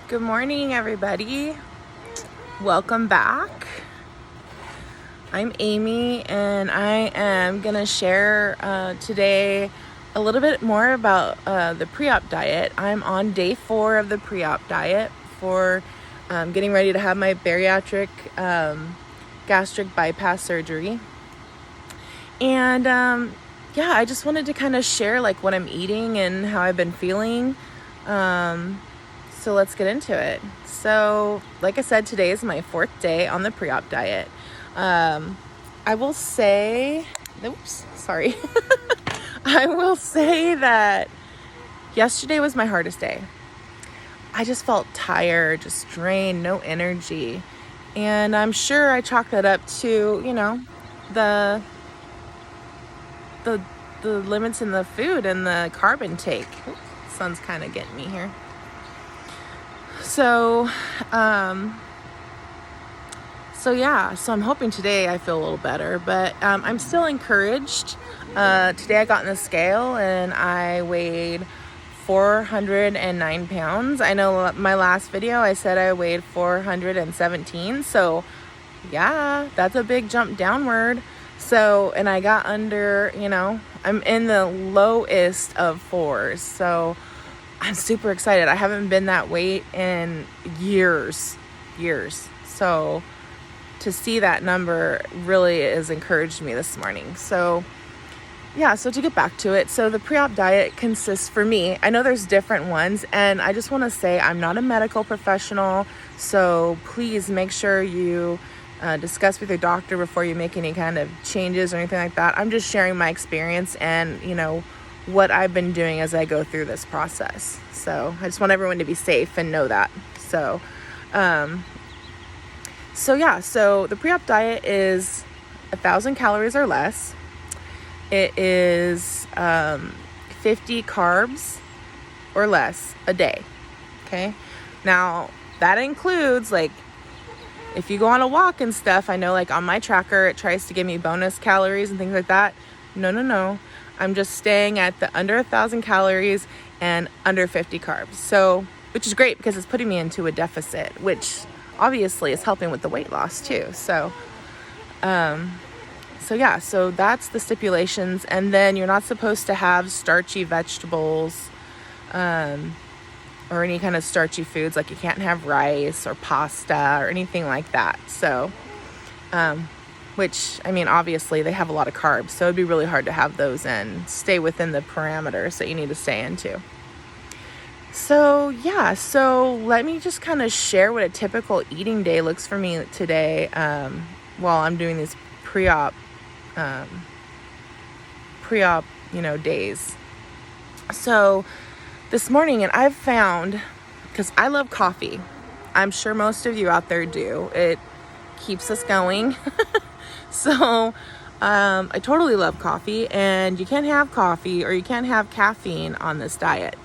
Good morning, everybody. Welcome back. I'm Amy, and I am gonna share today a little bit more about the pre-op diet. I'm on day 4 of the pre-op diet for getting ready to have my bariatric gastric bypass surgery. And I just wanted to kind of share like what I'm eating and how I've been feeling. So let's get into it. So like I said, today is my 4th day on the pre-op diet. I will say, I will say that yesterday was my hardest day. I just felt tired, just drained, no energy. And I'm sure I chalk that up to, the limits in the food and the carb intake. Oops, the sun's kind of getting me here. So I'm hoping today I feel a little better, but I'm still encouraged. Today I got on the scale and I weighed 409 pounds. I know my last video I said I weighed 417. So yeah, that's a big jump downward. So, and I got under, I'm in the lowest of 4s. So I'm super excited. I haven't been that weight in years. So to see that number really has encouraged me this morning. So to get back to it. So the pre-op diet consists, for me, I know there's different ones, and I just want to say I'm not a medical professional. So please make sure you discuss with your doctor before you make any kind of changes or anything like that. I'm just sharing my experience and, what I've been doing as I go through this process. So I just want everyone to be safe and know that. So the pre-op diet is 1,000 calories or less. It is 50 carbs or less a day. Okay. Now that includes if you go on a walk and stuff. I know on my tracker, it tries to give me bonus calories and things like that. No. I'm just staying at the under 1,000 calories and under 50 carbs. So, which is great because it's putting me into a deficit, which obviously is helping with the weight loss too. So that's the stipulations. And then you're not supposed to have starchy vegetables, or any kind of starchy foods. Like you can't have rice or pasta or anything like that. So, which, obviously they have a lot of carbs, so it'd be really hard to have those and stay within the parameters that you need to stay into. So let me just kind of share what a typical eating day looks for me today, while I'm doing these pre-op, days. So this morning, and I've found, because I love coffee, I'm sure most of you out there do, it keeps us going. So I totally love coffee, and you can't have coffee or you can't have caffeine on this diet.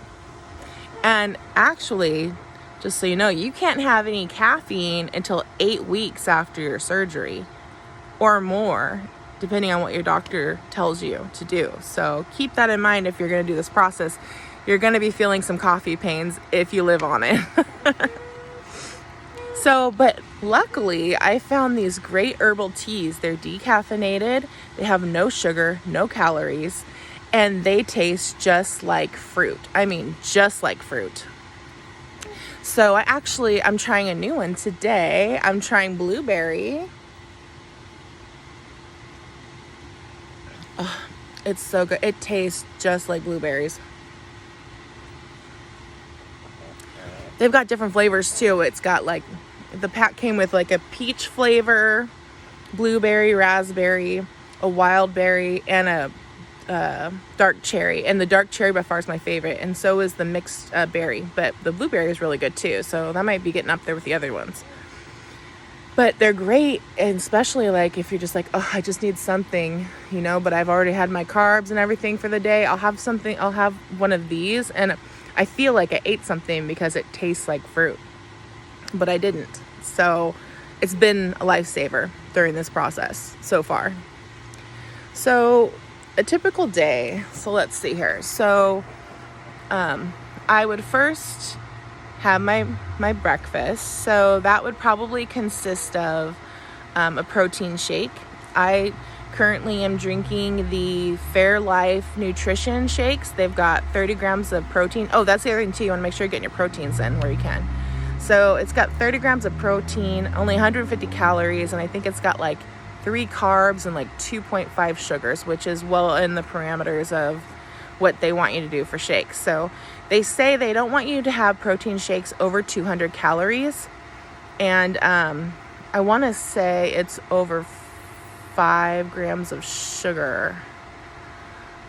And actually, just so you know, you can't have any caffeine until 8 weeks after your surgery or more, depending on what your doctor tells you to do. So keep that in mind if you're going to do this process. You're going to be feeling some coffee pains if you live on it. But luckily, I found these great herbal teas. They're decaffeinated. They have no sugar, no calories, and they taste just like fruit. Just like fruit. So I'm trying a new one today. I'm trying blueberry. Oh, it's so good. It tastes just like blueberries. They've got different flavors too. It's got the pack came with a peach flavor, blueberry, raspberry, a wild berry, and a dark cherry. And the dark cherry by far is my favorite, and so is the mixed berry. But the blueberry is really good too, so that might be getting up there with the other ones. But they're great, and especially if you're just I just need something, but I've already had my carbs and everything for the day. I'll have one of these, and I feel like I ate something because it tastes like fruit, but I didn't. So it's been a lifesaver during this process so far. So a typical day. So let's see here. So I would first have my breakfast. So that would probably consist of a protein shake. I currently am drinking the Fairlife Nutrition shakes. They've got 30 grams of protein. Oh, that's the other thing too. You want to make sure you're getting your proteins in where you can. So it's got 30 grams of protein, only 150 calories, and I think it's got like 3 carbs and like 2.5 sugars, which is well in the parameters of what they want you to do for shakes. So they say they don't want you to have protein shakes over 200 calories. And I want to say it's over 5 grams of sugar.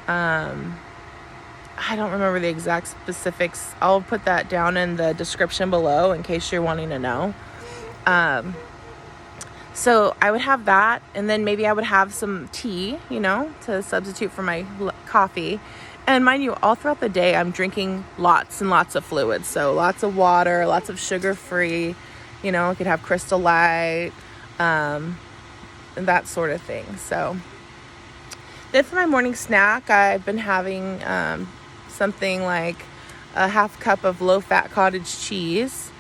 I don't remember the exact specifics. I'll put that down in the description below in case you're wanting to know. So I would have that, and then maybe I would have some tea, to substitute for my coffee. And mind you, all throughout the day, I'm drinking lots and lots of fluids. So lots of water, lots of sugar-free, I could have Crystal Light, and that sort of thing. So then for my morning snack, I've been having something like a half cup of low-fat cottage cheese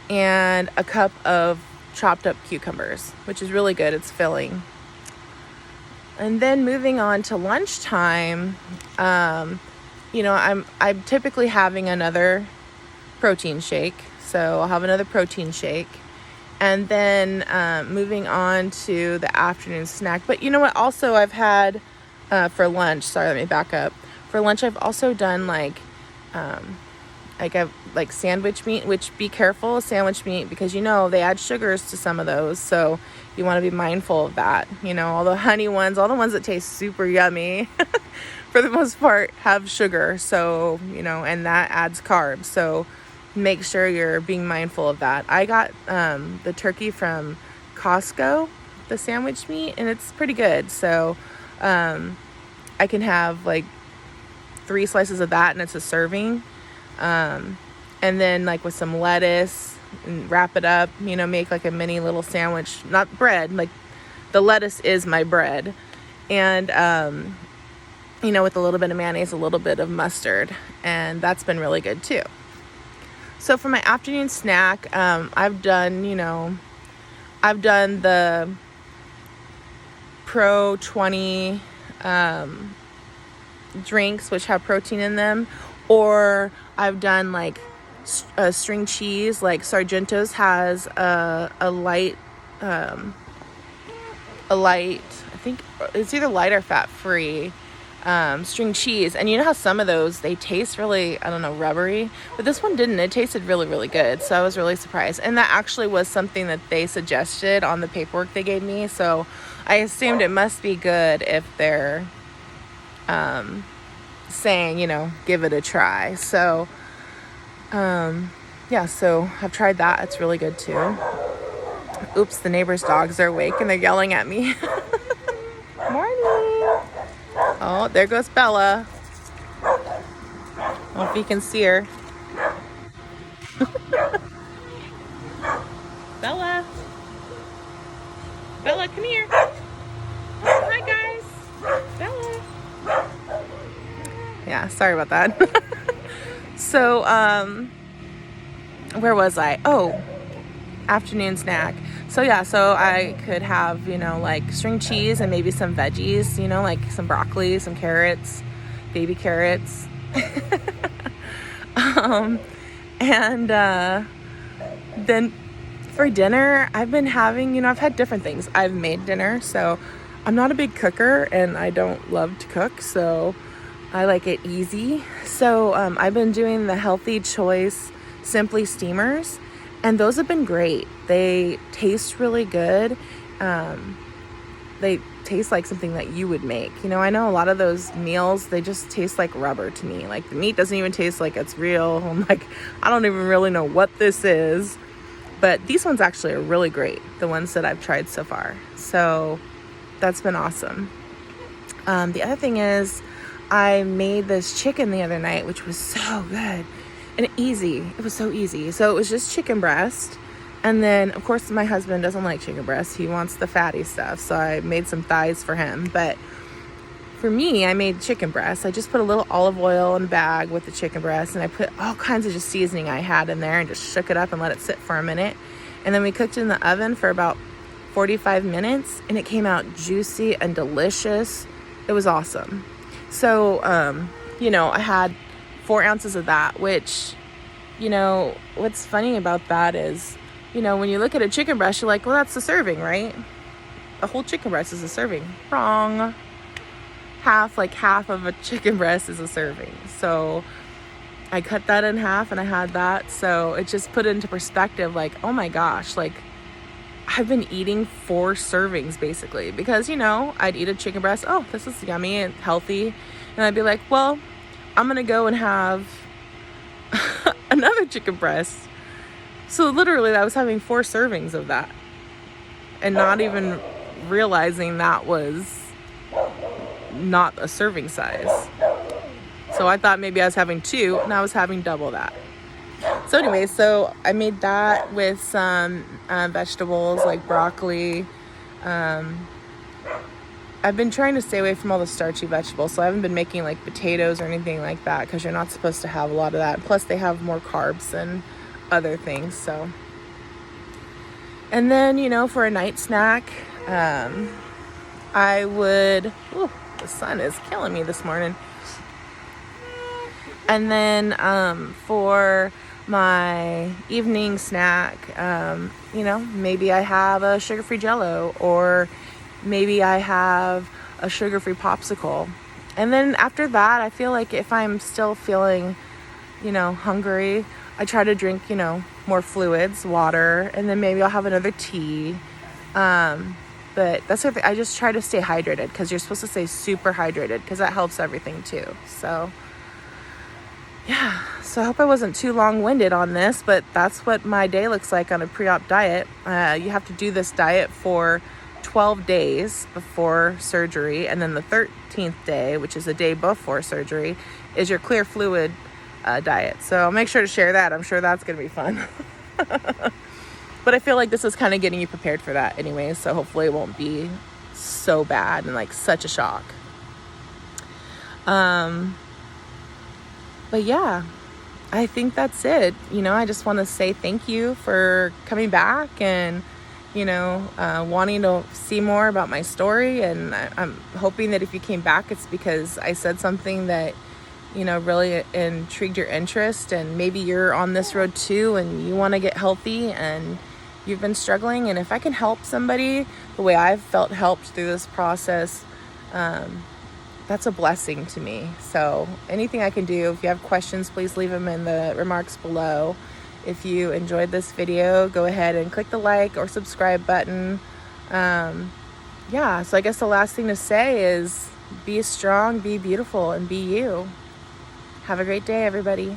and a cup of chopped up cucumbers, which is really good. It's filling. And then moving on to lunchtime, I'm typically having another protein shake. So I'll have another protein shake. And then moving on to the afternoon snack. But you know what? Also, I've had for lunch. Sorry, let me back up. For lunch, I've also done like sandwich meat, which be careful, sandwich meat, because they add sugars to some of those. So you want to be mindful of that. All the honey ones, all the ones that taste super yummy, for the most part, have sugar. So, and that adds carbs. So make sure you're being mindful of that. I got the turkey from Cosco, the sandwich meat, and it's pretty good. So I can have like 3 slices of that, and it's a serving. And then like with some lettuce and wrap it up, make like a mini little sandwich, not bread, like the lettuce is my bread. And, with a little bit of mayonnaise, a little bit of mustard, and that's been really good too. So for my afternoon snack, I've done the Pro 20, drinks, which have protein in them, or I've done like string cheese, like Sargento's has a light, I think it's either light or fat free string cheese. And you know how some of those, they taste really, rubbery, but this one didn't. It tasted really, really good. So I was really surprised. And that actually was something that they suggested on the paperwork they gave me. So I assumed it must be good if they're saying, give it a try. So so I've tried that. It's really good too. Oops, the neighbor's dogs are awake and they're yelling at me. Morning. Oh, there goes Bella. I don't know if you can see her. Bella, come here. Oh, hi guys. Bella. Yeah, sorry about that. So, where was I? Oh, afternoon snack. So I could have, like string cheese and maybe some veggies, like some broccoli, some carrots, baby carrots. And then for dinner, I've been having, I've had different things. I've made dinner, so I'm not a big cooker and I don't love to cook, so I like it easy. So I've been doing the Healthy Choice Simply Steamers, and those have been great. They taste really good. They taste like something that you would make. I know a lot of those meals, they just taste like rubber to me. Like the meat doesn't even taste like it's real. I'm like, I don't even really know what this is. But these ones actually are really great, the ones that I've tried so far. So that's been awesome. The other thing is, I made this chicken the other night, which was so good and easy. It was so easy. So it was just chicken breast. And then, of course, my husband doesn't like chicken breast. He wants the fatty stuff. So I made some thighs for him. But for me, I made chicken breast. I just put a little olive oil in a bag with the chicken breast, and I put all kinds of just seasoning I had in there and just shook it up and let it sit for a minute. And then we cooked it in the oven for about 45 minutes, and it came out juicy and delicious. It was awesome. So, I had 4 ounces of that, which, what's funny about that is, when you look at a chicken breast, you're like, well, that's a serving, right? A whole chicken breast is a serving. Wrong. Half of a chicken breast is a serving. So I cut that in half and I had that. So it just put it into perspective, like, oh my gosh, like I've been eating 4 servings basically, because, I'd eat a chicken breast. Oh, this is yummy and healthy. And I'd be like, well, I'm going to go and have another chicken breast. So literally I was having 4 servings of that and not even realizing that was not a serving size. So I thought maybe I was having 2 and I was having double that. So anyway, so I made that with some vegetables like broccoli. I've been trying to stay away from all the starchy vegetables, so I haven't been making like potatoes or anything like that, because you're not supposed to have a lot of that. Plus they have more carbs than other things. So, and then, for a night snack, I would, the sun is killing me this morning. And then for my evening snack, maybe I have a sugar-free Jell-O, or maybe I have a sugar-free popsicle. And then after that, I feel like if I'm still feeling, hungry, I try to drink, more fluids, water, and then maybe I'll have another tea. But that's what I just try to stay hydrated, because you're supposed to stay super hydrated, because that helps everything too. So yeah, so I hope I wasn't too long-winded on this, but that's what my day looks like on a pre-op diet. You have to do this diet for 12 days before surgery, and then the 13th day, which is the day before surgery, is your clear fluid diet. So I'll make sure to share that. I'm sure that's going to be fun. But I feel like this is kind of getting you prepared for that anyway, so hopefully it won't be so bad and like such a shock. But yeah, I think that's it. I just want to say thank you for coming back and, wanting to see more about my story. And I'm hoping that if you came back, it's because I said something that, really intrigued your interest, and maybe you're on this road too and you want to get healthy and you've been struggling. And if I can help somebody the way I've felt helped through this process, that's a blessing to me. So anything I can do, if you have questions, please leave them in the remarks below. If you enjoyed this video, go ahead and click the like or subscribe button. So I guess the last thing to say is be strong, be beautiful, and be you. Have a great day, everybody.